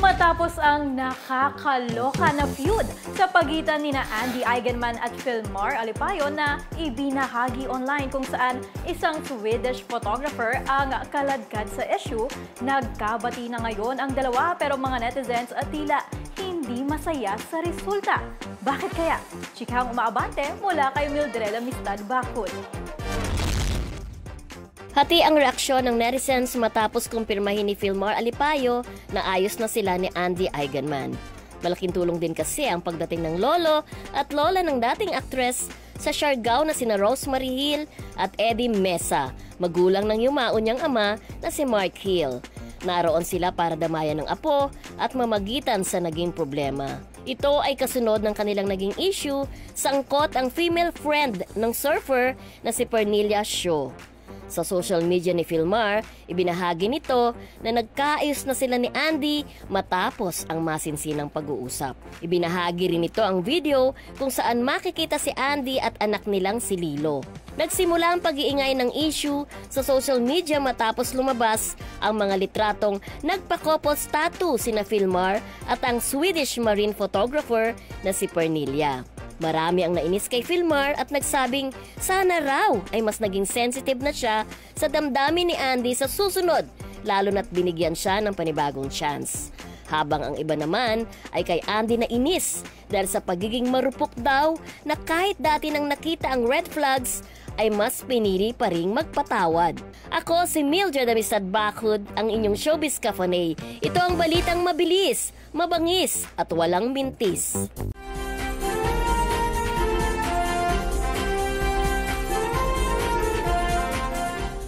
Matapos ang nakakaloka na feud sa pagitan nina Andy Eigenman at Filmar Alipayo na ibinahagi online kung saan isang Swedish photographer ang kaladkad sa issue, nagkabati na ngayon ang dalawa pero mga netizens at tila hindi masaya sa resulta. Bakit kaya? Chikang umaabante mula kay Mildred Amistad Bacud. Hati ang reaksyon ng netizens matapos kumpirmahin ni Filmar Alipayo na ayos na sila ni Andy Eigenman. Malaking tulong din kasi ang pagdating ng lolo at lola ng dating aktres sa Siargao na sina Rosemary Hill at Eddie Mesa, magulang ng yumaon niyang ama na si Mark Hill. Naroon sila para damayan ng apo at mamagitan sa naging problema. Ito ay kasunod ng kanilang naging issue, sangkot ang female friend ng surfer na si Pernilla Shaw. Sa social media ni Filmar, ibinahagi nito na nagkaayos na sila ni Andy matapos ang masinsinang pag-uusap. Ibinahagi rin nito ang video kung saan makikita si Andy at anak nilang si Lilo. Nagsimula ang pag-iingay ng issue sa social media matapos lumabas ang mga litratong nagpa-couple tattoo sina Filmar at ang Swedish marine photographer na si Pernilla. Marami ang nainis kay Filmar at nagsabing sana raw ay mas naging sensitive na siya sa damdamin ni Andy sa susunod, lalo na't binigyan siya ng panibagong chance. Habang ang iba naman ay kay Andy na inis dahil sa pagiging marupok daw na kahit dati nang nakita ang red flags ay mas pinili pa ring magpatawad. Ako si Mildred Amistad Bacud, ang inyong showbiz cafanay. Ito ang balitang mabilis, mabangis at walang mintis.